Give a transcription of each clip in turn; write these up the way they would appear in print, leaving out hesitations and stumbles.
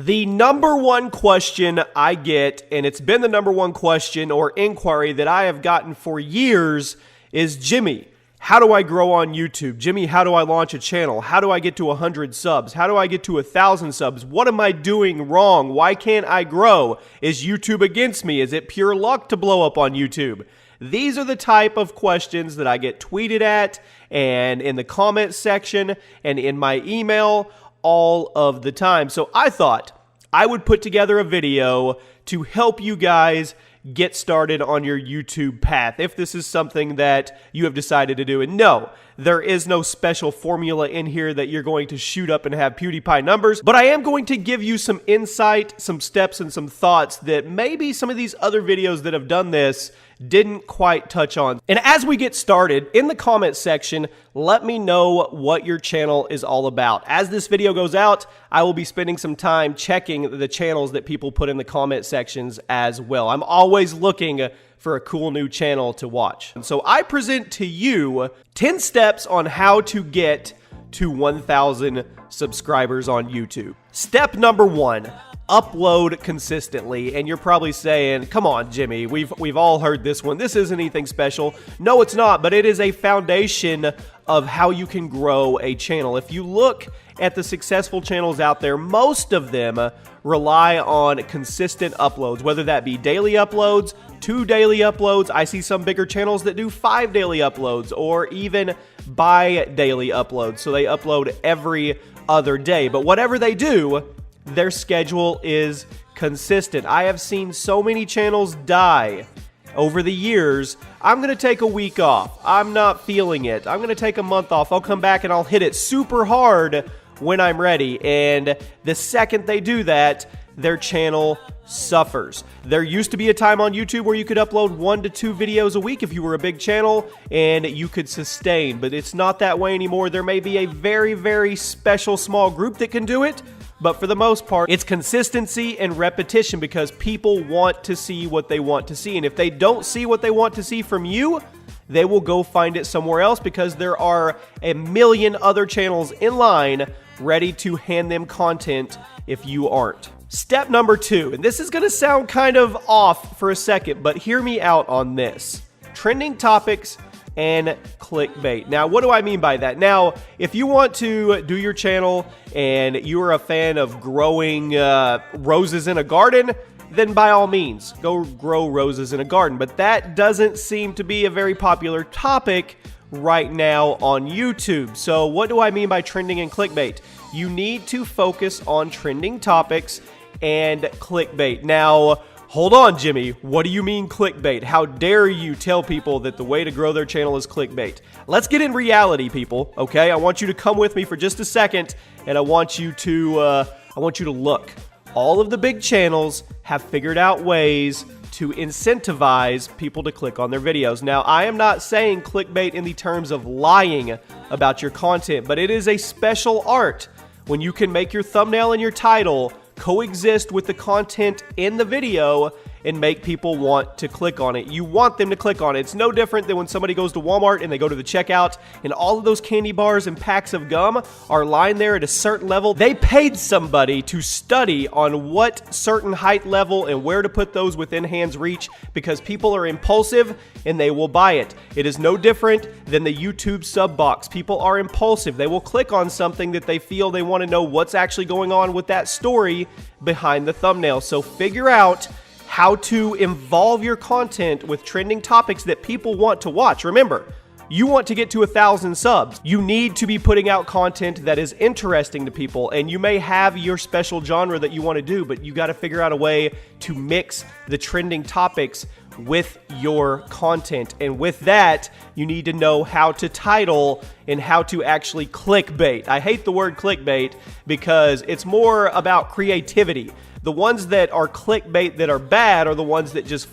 The number one question I get, and it's been the number one question or inquiry that I have gotten for years, is Jimmy, how do I grow on YouTube? Jimmy, how do I launch a channel? How do I get to 100 subs? How do I get to 1,000 subs? What am I doing wrong? Why can't I grow? Is YouTube against me? Is it pure luck to blow up on YouTube? These are the type of questions that I get tweeted at and in the comment section and in my email all of the time. So I thought I would put together a video to help you guys get started on your YouTube path if this is something that you have decided to do. And no, there is no special formula in here that you're going to shoot up and have PewDiePie numbers, but I am going to give you some insight, some steps, and some thoughts that maybe some of these other videos that have done this didn't quite touch on. And as we get started, in the comment section, let me know what your channel is all about. As this video goes out, I will be spending some time checking the channels that people put in the comment sections as well. I'm always looking for a cool new channel to watch. And so I present to you 10 steps on how to get to 1,000 subscribers on YouTube. Step number 1. Upload consistently. And you're probably saying, come on, Jimmy, we've all heard this one. This isn't anything special. No, it's not, but it is a foundation of how you can grow a channel. If you look at the successful channels out there, most of them rely on consistent uploads, whether that be daily uploads, 2 daily uploads. I see some bigger channels that do 5 daily uploads or even bi-daily uploads. So they upload every other day. But whatever they do, their schedule is consistent. I have seen so many channels die over the years. I'm going to take a week off. I'm not feeling it. I'm going to take a month off. I'll come back and I'll hit it super hard when I'm ready. And the second they do that, their channel suffers. There used to be a time on YouTube where you could upload 1 to 2 videos a week if you were a big channel and you could sustain, but it's not that way anymore. There may be a very, very special small group that can do it, but for the most part, it's consistency and repetition because people want to see what they want to see. And if they don't see what they want to see from you, they will go find it somewhere else because there are a million other channels in line ready to hand them content if you aren't. Step number 2, and this is going to sound kind of off for a second, but hear me out on this. Trending topics and clickbait. Now, what do I mean by that? Now, if you want to do your channel and you are a fan of growing roses in a garden, then by all means, go grow roses in a garden. But that doesn't seem to be a very popular topic right now on YouTube. So what do I mean by trending and clickbait? You need to focus on trending topics and clickbait. Now, hold on, Jimmy. What do you mean clickbait? How dare you tell people that the way to grow their channel is clickbait? Let's get in reality, people, okay? I want you to come with me for just a second, and I want you to look. All of the big channels have figured out ways to incentivize people to click on their videos. Now, I am not saying clickbait in the terms of lying about your content, but it is a special art when you can make your thumbnail and your title coexist with the content in the video and make people want to click on it. You want them to click on it. It's no different than when somebody goes to Walmart and they go to the checkout and all of those candy bars and packs of gum are lined there at a certain level. They paid somebody to study on what certain height level and where to put those within hand's reach because people are impulsive and they will buy it. It is no different than the YouTube sub box. People are impulsive. They will click on something that they feel they want to know what's actually going on with that story behind the thumbnail. So figure out how to involve your content with trending topics that people want to watch. Remember, you want to get to 1,000 subs. You need to be putting out content that is interesting to people, and you may have your special genre that you want to do, but you got to figure out a way to mix the trending topics with your content. And with that, you need to know how to title and how to actually clickbait. I hate the word clickbait because it's more about creativity. The ones that are clickbait that are bad are the ones that just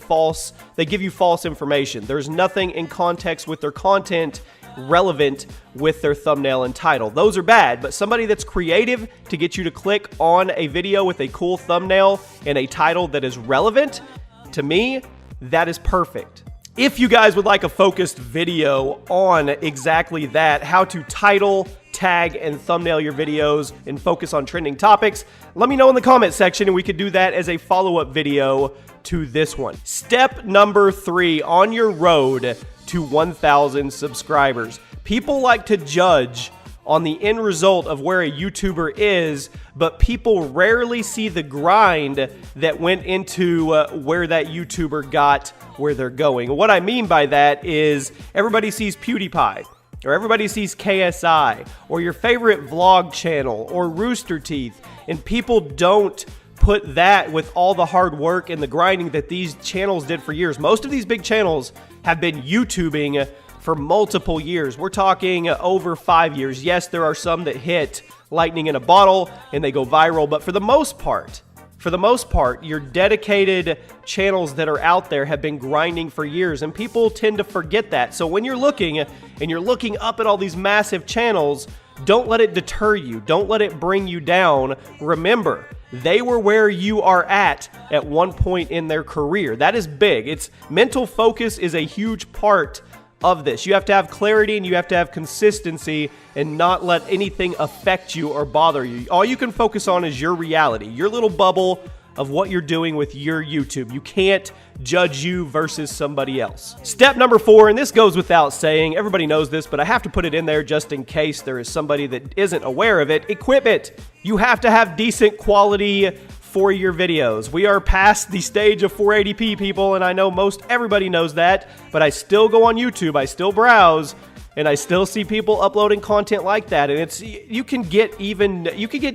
they give you false information. There's nothing in context with their content relevant with their thumbnail and title. Those are bad, but somebody that's creative to get you to click on a video with a cool thumbnail and a title that is relevant, to me, that is perfect. If you guys would like a focused video on exactly that, how to title, tag and thumbnail your videos and focus on trending topics? Let me know in the comment section and we could do that as a follow-up video to this one. Step number 3 on your road to 1,000 subscribers. People like to judge on the end result of where a YouTuber is, but people rarely see the grind that went into where that YouTuber got where they're going. What I mean by that is everybody sees PewDiePie, or everybody sees KSI, or your favorite vlog channel, or Rooster Teeth, and people don't put that with all the hard work and the grinding that these channels did for years. Most of these big channels have been YouTubing for multiple years. We're talking over 5 years. Yes, there are some that hit lightning in a bottle and they go viral, but for the most part, your dedicated channels that are out there have been grinding for years, and people tend to forget that. So when you're looking up at all these massive channels, don't let it deter you. Don't let it bring you down. Remember, they were where you are at one point in their career. That is big. Mental focus is a huge part of this. You have to have clarity and you have to have consistency and not let anything affect you or bother you. All you can focus on is your reality, your little bubble of what you're doing with your YouTube. You can't judge you versus somebody else. Step number 4, and this goes without saying, everybody knows this, but I have to put it in there just in case there is somebody that isn't aware of it. Equipment. You have to have decent quality for your videos. We are past the stage of 480p, people, and I know most everybody knows that, but I still go on YouTube, I still browse, and I still see people uploading content like that. And you can get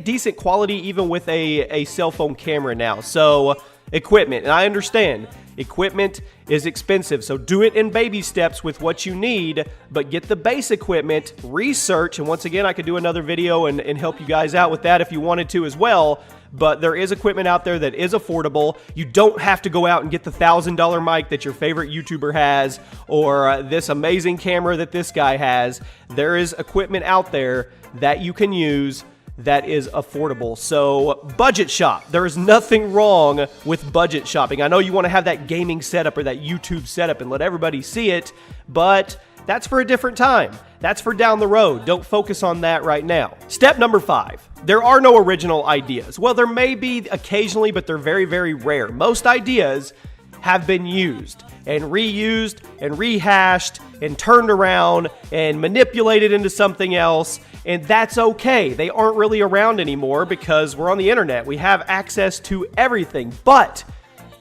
decent quality even with a cell phone camera now. So equipment, and I understand equipment is expensive, so do it in baby steps with what you need, but get the base equipment, research, and once again, I could do another video and help you guys out with that if you wanted to as well. But there is equipment out there that is affordable. You don't have to go out and get the $1,000 mic that your favorite YouTuber has, or this amazing camera that this guy has. There is equipment out there that you can use that is affordable. So budget shop. There is nothing wrong with budget shopping. I know you want to have that gaming setup or that YouTube setup and let everybody see it, but that's for a different time. That's for down the road. Don't focus on that right now. Step number 5. There are no original ideas. Well, there may be occasionally, but they're very, very rare. Most ideas have been used and reused and rehashed and turned around and manipulated into something else, and that's okay. They aren't really around anymore because we're on the internet. We have access to everything, but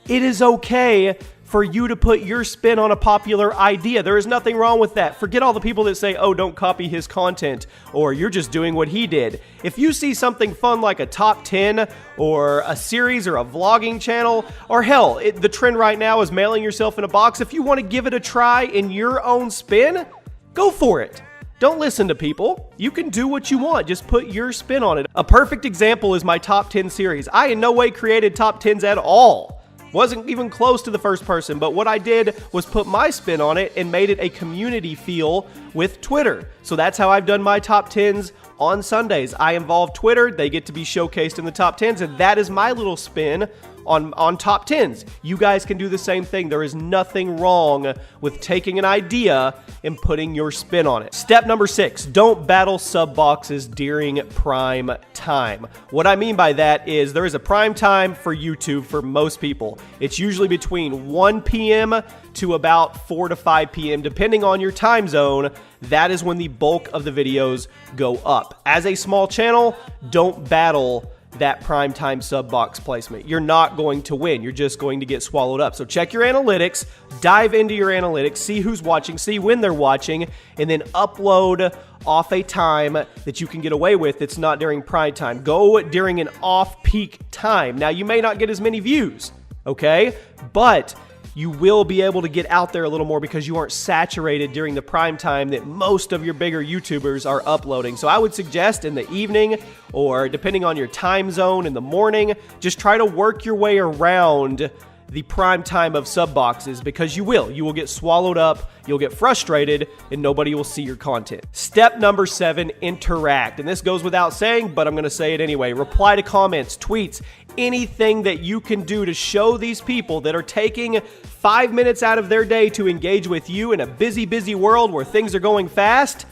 it is okay for you to put your spin on a popular idea. There is nothing wrong with that. Forget all the people that say, oh, don't copy his content, or you're just doing what he did. If you see something fun like a top 10 or a series or a vlogging channel, or hell, the trend right now is mailing yourself in a box. If you want to give it a try in your own spin, go for it. Don't listen to people. You can do what you want. Just put your spin on it. A perfect example is my top 10 series. I in no way created top 10s at all. Wasn't even close to the first person, but what I did was put my spin on it and made it a community feel with Twitter. So that's how I've done my top 10s on Sundays. I involve Twitter, they get to be showcased in the top 10s, and that is my little spin on top 10s. You guys can do the same thing. There is nothing wrong with taking an idea and putting your spin on it. Step number 6, don't battle sub boxes during prime time. What I mean by that is there is a prime time for YouTube for most people. It's usually between 1 p.m. to about 4 to 5 p.m. depending on your time zone. That is when the bulk of the videos go up. As a small channel, don't battle that primetime sub box placement. You're not going to win. You're just going to get swallowed up. So check your analytics, dive into your analytics, see who's watching, see when they're watching, and then upload off a time that you can get away with that's not during prime time. Go during an off-peak time. Now, you may not get as many views, okay? But you will be able to get out there a little more because you aren't saturated during the prime time that most of your bigger YouTubers are uploading. So I would suggest in the evening, or depending on your time zone in the morning, just try to work your way around the prime time of sub boxes, because you will get swallowed up, you'll get frustrated, and nobody will see your content. Step number 7, interact. And this goes without saying, but I'm going to say it anyway. Reply to comments, tweets, anything that you can do to show these people that are taking 5 minutes out of their day to engage with you in a busy, busy world where things are going fast.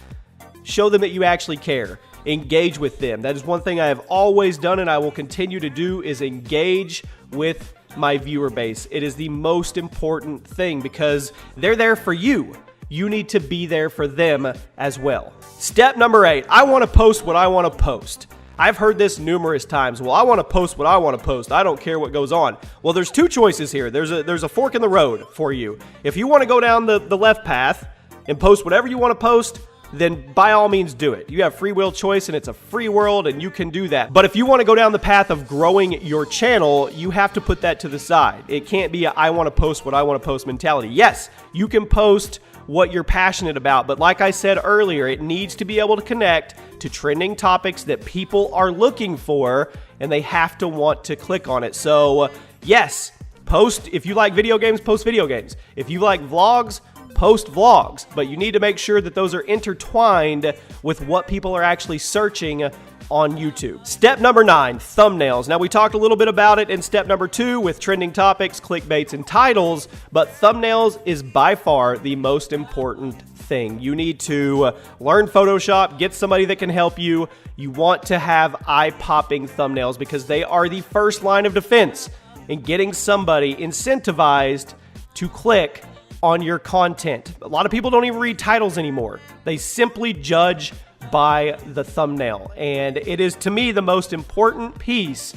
show them that you actually care. Engage with them. That is one thing I have always done and I will continue to do, is engage with my viewer base. It is the most important thing because they're there for you. You need to be there for them as well. Step number 8, I want to post what I want to post. I've heard this numerous times. Well, I want to post what I want to post. I don't care what goes on. Well, there's two choices here. There's a fork in the road for you. If you want to go down the left path and post whatever you want to post, then by all means do it. You have free will choice and it's a free world and you can do that. But if you want to go down the path of growing your channel, you have to put that to the side. It can't be a I want to post what I want to post mentality. Yes, you can post what you're passionate about, but like I said earlier, it needs to be able to connect to trending topics that people are looking for and they have to want to click on it. So yes, post, if you like video games, post video games. If you like vlogs, post vlogs, but you need to make sure that those are intertwined with what people are actually searching on YouTube. Step number 9, thumbnails. Now we talked a little bit about it in step number 2 with trending topics, clickbaits, and titles, but thumbnails is by far the most important thing. You need to learn Photoshop, get somebody that can help you. You want to have eye-popping thumbnails because they are the first line of defense in getting somebody incentivized to click on your content. A lot of people don't even read titles anymore. They simply judge by the thumbnail. And it is, to me, the most important piece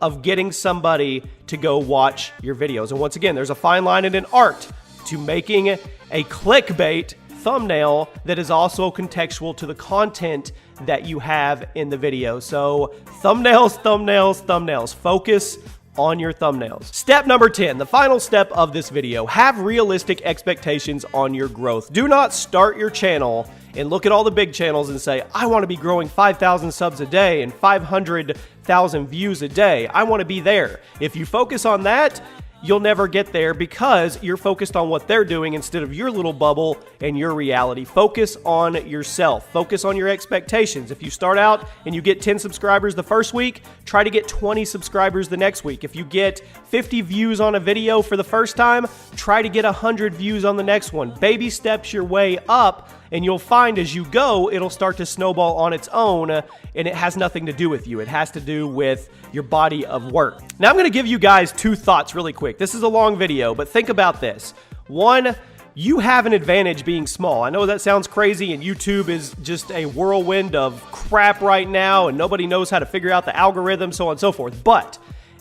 of getting somebody to go watch your videos. And once again, there's a fine line and an art to making a clickbait thumbnail that is also contextual to the content that you have in the video. So thumbnails, thumbnails, thumbnails. Focus on your thumbnails. Step number 10, the final step of this video, have realistic expectations on your growth. Do not start your channel and look at all the big channels and say, I want to be growing 5,000 subs a day and 500,000 views a day. I want to be there. If you focus on that, you'll never get there because you're focused on what they're doing instead of your little bubble and your reality. Focus on yourself. Focus on your expectations. If you start out and you get 10 subscribers the first week, try to get 20 subscribers the next week. If you get 50 views on a video for the first time, try to get 100 views on the next one. Baby steps your way up, and you'll find as you go, it'll start to snowball on its own, and it has nothing to do with you. It has to do with your body of work. Now, I'm going to give you guys 2 thoughts really quick. This is a long video, but think about this. 1, you have an advantage being small. I know that sounds crazy, and YouTube is just a whirlwind of crap right now, and nobody knows how to figure out the algorithm, so on and so forth. But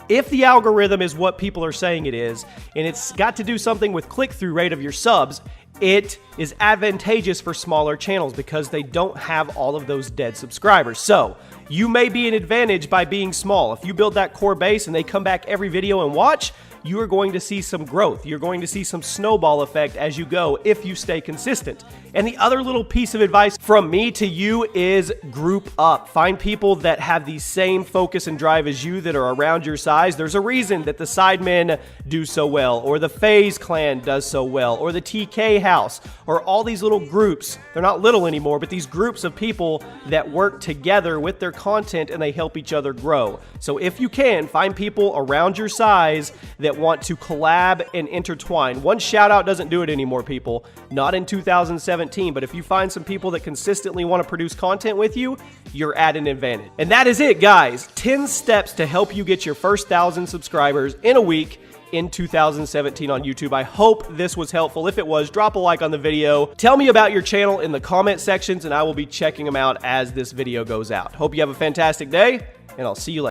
if the algorithm is what people are saying it is, and it's got to do something with click-through rate of your subs, it is advantageous for smaller channels because they don't have all of those dead subscribers. So you may be an advantage by being small. If you build that core base and they come back every video and watch, you are going to see some growth. You're going to see some snowball effect as you go if you stay consistent. And the other little piece of advice from me to you is group up. Find people that have the same focus and drive as you that are around your size. There's a reason that the Sidemen do so well, or the FaZe Clan does so well, or the TK House, or all these little groups. They're not little anymore, but these groups of people that work together with their content and they help each other grow. So if you can, find people around your size that want to collab and intertwine. One shout out doesn't do it anymore, people. Not in 2017, but if you find some people that consistently want to produce content with you, you're at an advantage. And that is it, guys. 10 steps to help you get your first 1,000 subscribers in a week in 2017 on YouTube. I hope this was helpful. If it was, drop a like on the video. Tell me about your channel in the comment sections, and I will be checking them out as this video goes out. Hope you have a fantastic day, and I'll see you later.